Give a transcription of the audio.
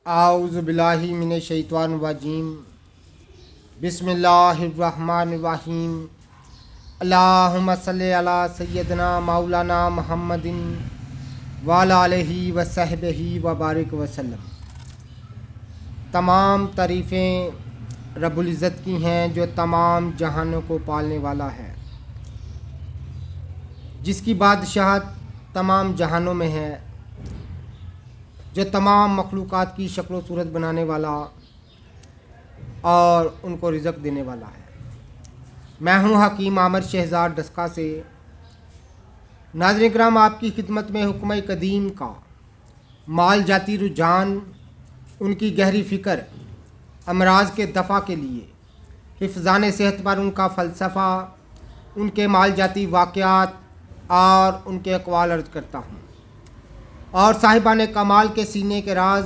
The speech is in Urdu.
اعوذ باللہ من الشیطان الرجیم بسم اللہ الرحمن الرحیم اللہم صلی علی سیدنا مولانا محمد وعلی آلہ وصحبہ وبارک وسلم۔ تمام تعریفیں رب العزت کی ہیں جو تمام جہانوں کو پالنے والا ہے، جس کی بادشاہت تمام جہانوں میں ہے، جو تمام مخلوقات کی شکل و صورت بنانے والا اور ان کو رزق دینے والا ہے۔ میں ہوں حکیم عامر شہزاد ڈسکا سے۔ ناظرین کرام، آپ کی خدمت میں حکمہ قدیم کا مال جاتی رجحان، ان کی گہری فکر، امراض کے دفع کے لیے حفظان صحت پر ان کا فلسفہ، ان کے مال جاتی واقعات اور ان کے اقوال عرض کرتا ہوں، اور صاحبان کمال کے سینے کے راز